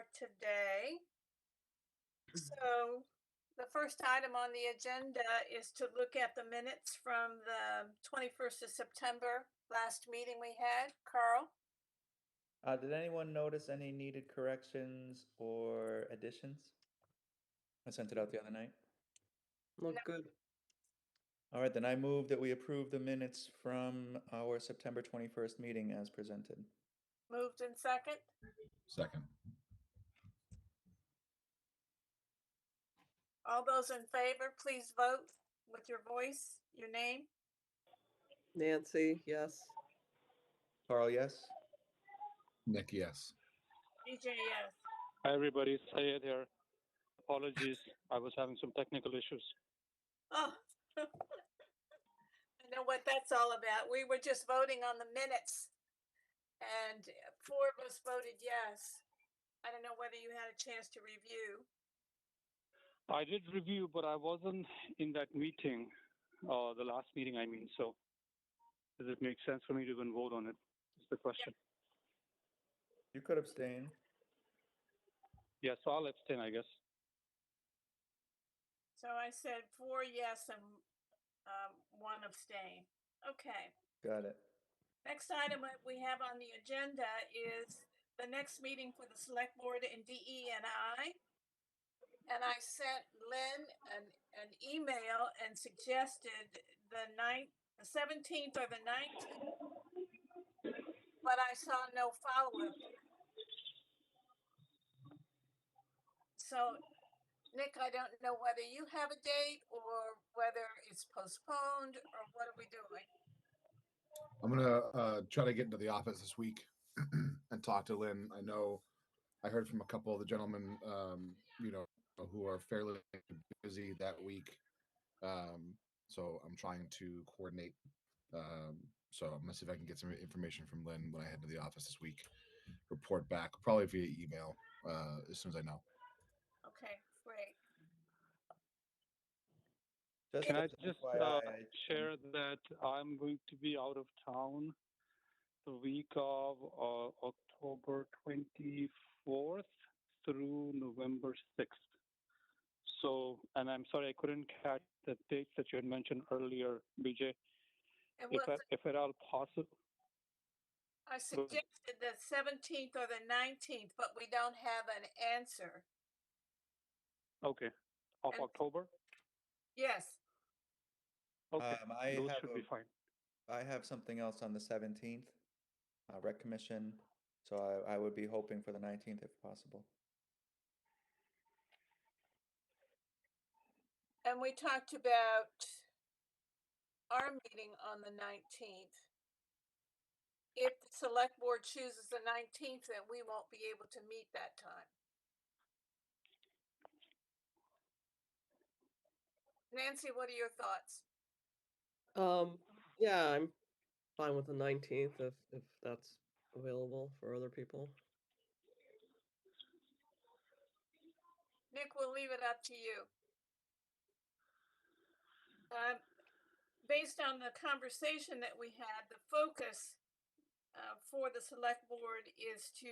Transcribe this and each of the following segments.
for today. So the first item on the agenda is to look at the minutes from the 21st of September, last meeting we had. Carl? Did anyone notice any needed corrections or additions? I sent it out the other night. Look No. good. All right, then I move that we approve the minutes from our September 21st meeting as presented. Moved in second. Second. All those in favor, please vote with your voice, your name. Nancy, yes. Carl, yes? Nick, yes. DJ, yes. Hi, everybody. Sayed here. Apologies. I was having some technical issues. Oh, I know what that's all about. We were just voting on the minutes, and 4 of us voted yes. I don't know whether you had a chance to review. I did review, but I wasn't in that meeting, the last meeting, I mean. So does it make sense for me to even vote on it? Is the question. You could abstain. Yeah, so I'll abstain, I guess. So I said 4 yes and 1 abstain. Okay. Got it. Next item that we have on the agenda is the next meeting for the select board and DE&I. And I sent Lynn an email and suggested the 17th or the 19th, but I saw no follow-up. So Nick, I don't know whether you have a date or whether it's postponed or what are we doing? I'm gonna try to get into the office this week and talk to Lynn. I know I heard from a couple of the gentlemen, who are fairly busy that week. So I'm trying to coordinate. So I'm gonna see if I can get some information from Lynn when I head to the office this week. Report back probably via email as soon as I know. Okay, great. Can I as an just FYI, share that I'm going to be out of town the week of October 24th through November 6th. So, and I'm sorry I couldn't catch the dates that you had mentioned earlier, BJ. And If at all possible. I suggested the 17th or the 19th, but we don't have an answer. Okay. Of October? Yes. Okay. Those should be fine. I have something else on the 17th, Rec Commission. So I would be hoping for the 19th if possible. And we talked about our meeting on the 19th. If the select board chooses the 19th, then we won't be able to meet that time. Nancy, what are your thoughts? Yeah, I'm fine with the 19th if that's available for other people. Nick, we'll leave it up to you. Based on the conversation that we had, the focus for the select board is to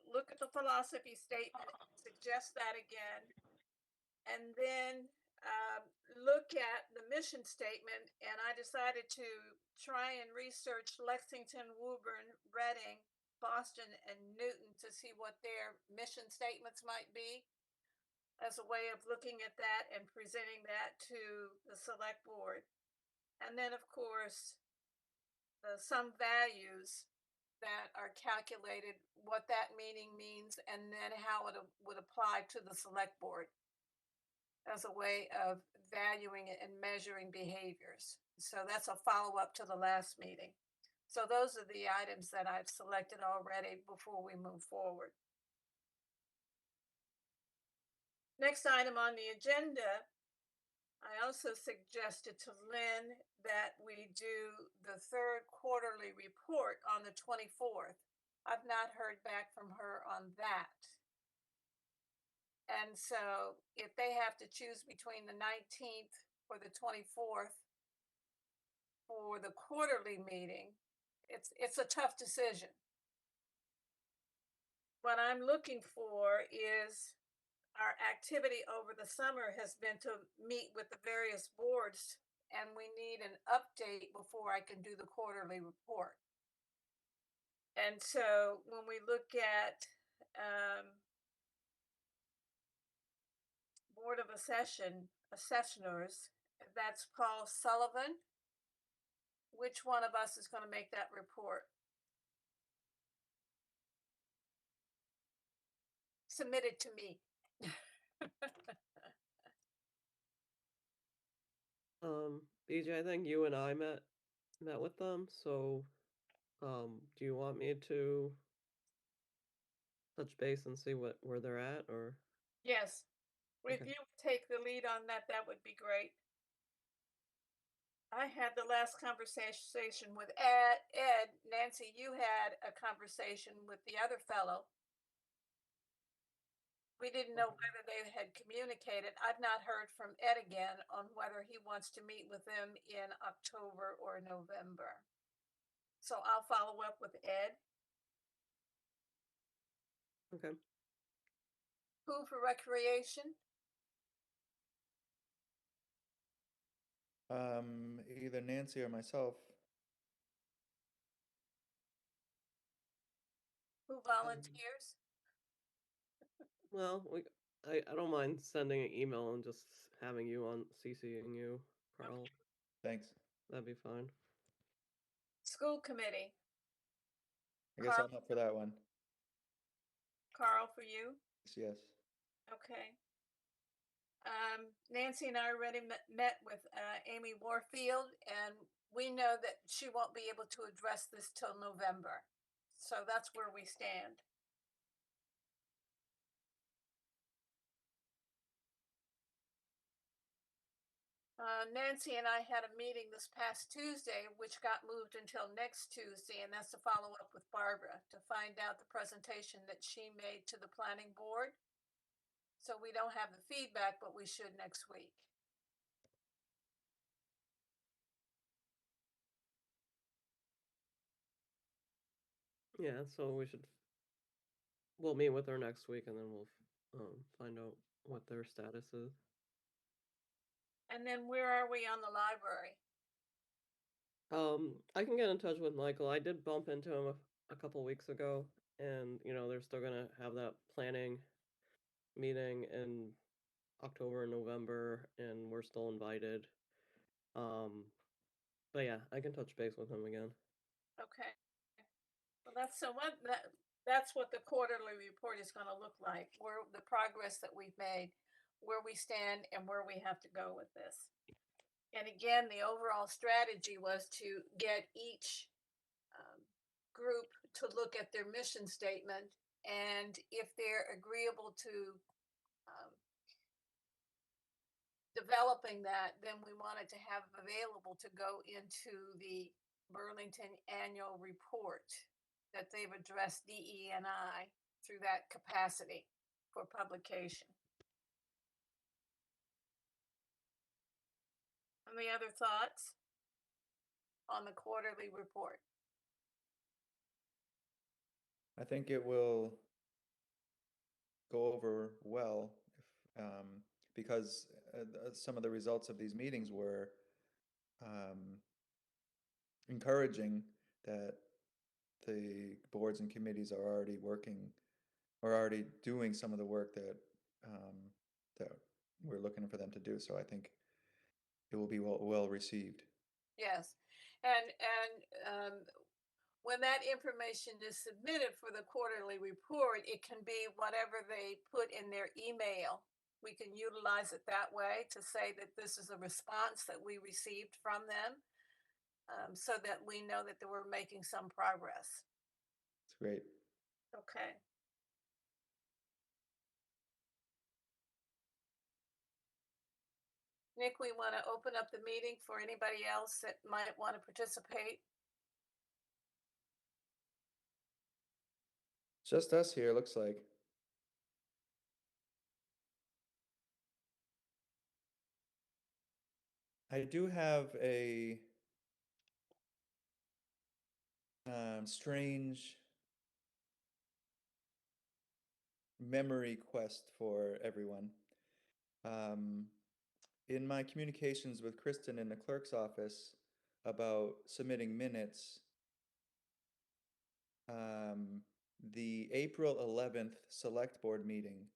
look at the philosophy statement, suggest that again, and then look at the mission statement. And I decided to try and research Lexington, Woburn, Reading, Boston, and Newton to see what their mission statements might be as a way of looking at that and presenting that to the select board. And then, of course, some values that are calculated, what that meaning means, and then how it would apply to the select board as a way of valuing it and measuring behaviors. So that's a follow-up to the last meeting. So those are the items that I've selected already before we move forward. Next item on the agenda, I also suggested to Lynn that we do the third quarterly report on the 24th. I've not heard back from her on that. And so if they have to choose between the 19th or the 24th for the quarterly meeting, it's a tough decision. what I'm looking for is our activity over the summer has been to meet with the various boards, and we need an update before I can do the quarterly report. And so when we look at Board of Assessioners, that's Paul Sullivan. Which one of us is going to make that report? Submitted to me. BJ, I think you and I met with them, so do you want me to touch base and see where they're at, or? Yes. If Okay. you would take the lead on that, that would be great. I had the last conversation with Ed. Nancy, you had a conversation with the other fellow. We didn't know whether they had communicated. I've not heard from Ed again on whether he wants to meet with them in October or November. So I'll follow up with Ed. Okay. Who for recreation? Either Nancy or myself. Who volunteers? Well, I don't mind sending an email and just having you on CCing you, Carl. Thanks. That'd be fine. School committee. I guess Carl, I'm up for that one. Carl for you? Yes. Okay. Nancy and I already met with Amy Warfield, and we know that she won't be able to address this till November. So that's where we stand. Nancy and I had a meeting this past Tuesday, which got moved until next Tuesday, and that's to follow up with Barbara to find out the presentation that she made to the planning board. So we don't have the feedback, but we should next week. Yeah, so we'll meet with her next week, and then we'll find out what their status is. And then where are we on the library? I can get in touch with Michael. I did bump into him a couple weeks ago, and they're still gonna have that planning meeting in October and November, and we're still invited. But yeah, I can touch base with him again. Okay. Well, that's what the quarterly report is going to look like, where the progress that we've made, where we stand, and where we have to go with this. And again, the overall strategy was to get each group to look at their mission statement, and if they're agreeable to developing that, then we wanted to have available to go into the Burlington annual report that they've addressed DE&I through that capacity for publication. Any other thoughts on the quarterly report? I think it will go over well because some of the results of these meetings were encouraging, that the boards and committees are already working or already doing some of the work that that we're looking for them to do. So I think it will be well received. Yes, and when that information is submitted for the quarterly report, it can be whatever they put in their email. We can utilize it that way to say that this is a response that we received from them, so that we know that we're making some progress. It's great. Okay. Nick, we want to open up the meeting for anybody else that might want to participate. Just us here, looks like. I do have a strange memory quest for everyone. In my communications with Kristen in the clerk's office about submitting minutes, the April 11th select board meeting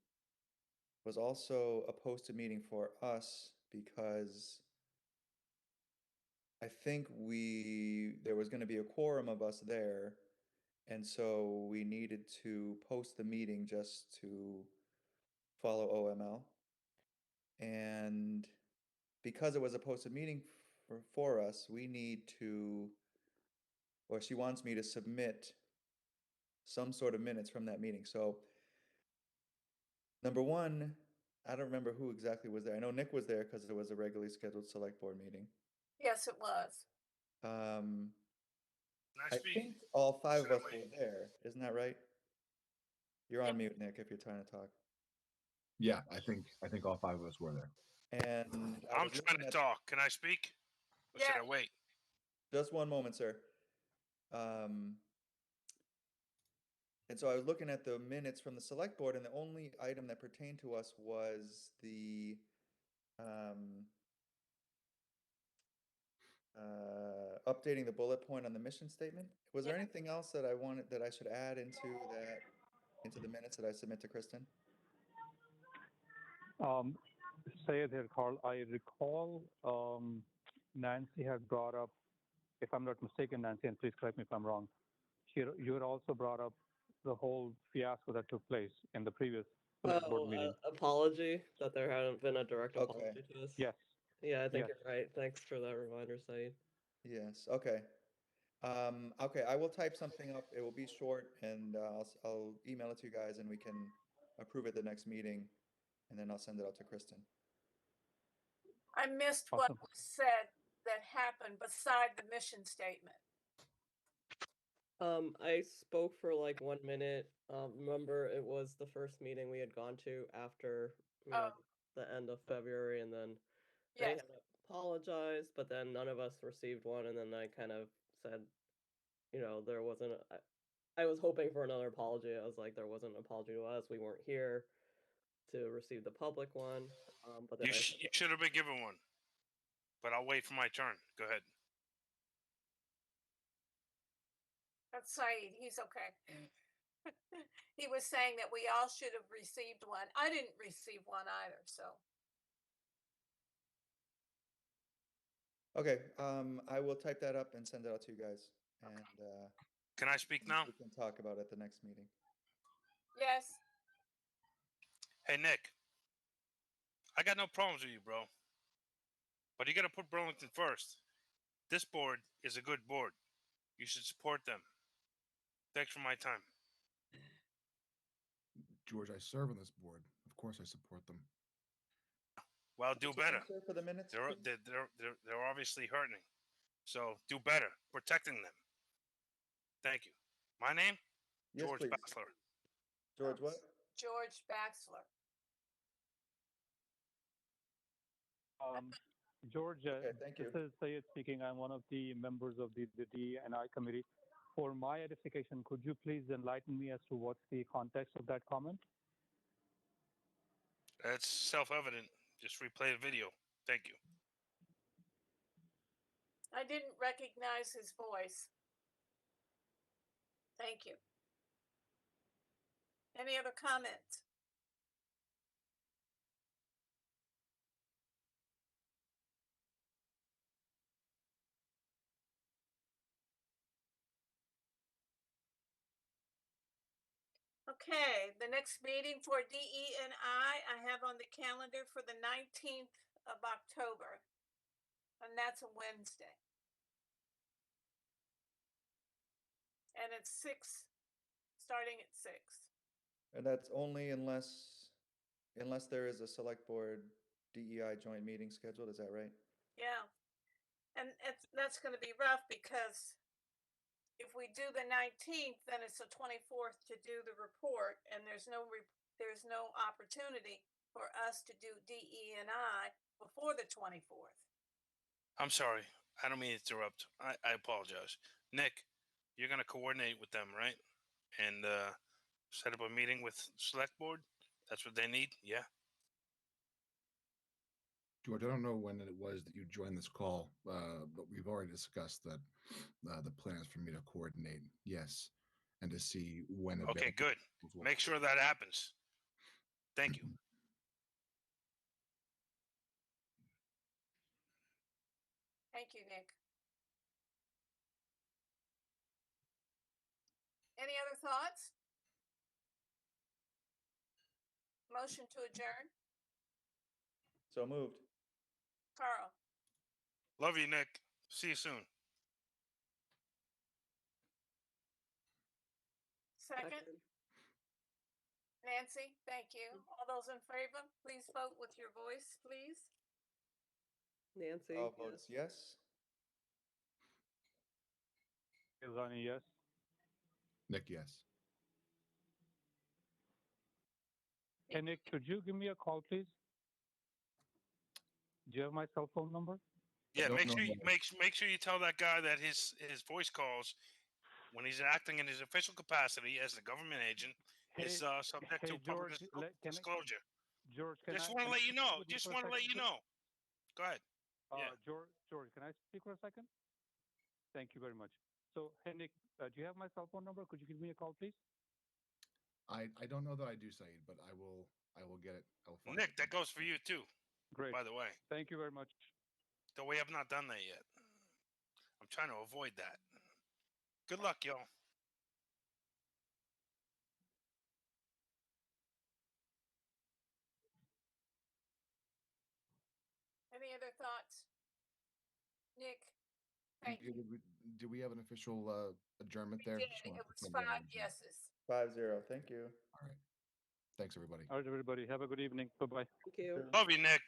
was also a posted meeting for us because I think there was going to be a quorum of us there, and so we needed to post the meeting just to follow OML. And because it was a posted meeting for us, we need to, or she wants me to submit some sort of minutes from that meeting. So number one, I don't remember who exactly was there. I know Nick was there because it was a regularly scheduled select board meeting. Yes, it was. I think all 5 of us were there. Isn't that right? You're on mute, Nick, if you're trying to talk. Yeah, I think all 5 of us were there. And I'm trying to talk. Can I speak? Or should I wait? Just one moment, sir. And so I was looking at the minutes from the select board, and the only item that pertained to us was the updating the bullet point on the mission statement. Was there anything else that I should add into the minutes that I submit to Kristen? Sayed here, Carl. I recall Nancy had brought up, if I'm not mistaken, Nancy, and please correct me if I'm wrong, you had also brought up the whole fiasco that took place in the previous board meeting. Apology that there hadn't been a direct apology to us. Yes. Yeah, I think you're right. Thanks for that reminder, Saeed. Yes. Okay. Okay, I will type something up. It will be short, and I'll email it to you guys, and we can approve it the next meeting, and then I'll send it out to Kristen. I missed what was said that happened beside the mission statement. I spoke for like 1 minute. Remember, it was the first meeting we had gone to after the end of February, and then they had apologized, but then none of us received one, and then I kind of said, there wasn't. I was hoping for another apology. I was like, there wasn't an apology to us. We weren't here to receive the public one. But then you should have been given one. But I'll wait for my turn. Go ahead. That's Saeed. He's okay. He was saying that we all should have received one. I didn't receive one either, so. Okay, I will type that up and send it out to you guys, and can I speak now? We can talk about it at the next meeting. Yes. Hey, Nick. I got no problems with you, bro. But you got to put Burlington first. This board is a good board. You should support them. Thanks for my time. George, I serve on this board. Of course I support them. Well, do better. For the minutes, they're obviously hurting. So do better, protecting them. Thank you. My name? Yes, George please. Bassler. George what? George Baxler. George, thank you. This is Sayed speaking. I'm one of the members of the D&I committee. For my edification, could you please enlighten me as to what's the context of that comment? That's self-evident. Just replay the video. Thank you. I didn't recognize his voice. Thank you. Any other comments? Okay, the next meeting for DE&I have on the calendar for the 19th of October, and that's a Wednesday. And it's 6, starting at 6. And that's only unless there is a select board DEI joint meeting scheduled, is that right? Yeah, and that's going to be rough because if we do the 19th, then it's the 24th to do the report, and there's no opportunity for us to do DE&I before the 24th. I'm sorry. I don't mean to interrupt. I apologize. Nick, you're going to coordinate with them, right? And Set up a meeting with select board. That's what they need. Yeah. George, I don't know when it was that you joined this call, but we've already discussed that the plans for me to coordinate, yes, and to see when. Okay, good. Make sure that happens. Thank you. Thank you, Nick. Any other thoughts? Motion to adjourn? So moved. Carl, Love you, Nick. See you soon. second. Nancy, thank you. All those in favor, please vote with your voice, please. Nancy, All votes yes. Ilani, yes. Nick, yes. Hey, Nick, could you give me a call, please? Do you have my cell phone number? Yeah, don't make know sure you that. make sure you tell that guy that his voice calls when he's acting in his official capacity as the government agent is subject to public disclosure. George, Just want to let you know. Just want to let you know. Go ahead. Yeah. George, can I speak for a second? Thank you very much. So, hey, Nick, do you have my cell phone number? Could you give me a call, please? I don't know that I do, Saeed, but I will get it. I will find Nick, it. that goes for you too. Great. By the way, Thank you very much. though we have not done that yet. I'm trying to avoid that. Good luck, y'all. Any other thoughts? Nick, thank you. Do we have an official adjournment there? We did. Just wanted It to was confirm that. 5 yeses. 5-0. Thank you. All right. Thanks, everybody. All right, everybody. Have a good evening. Bye-bye. Thank you. Love you, Nick.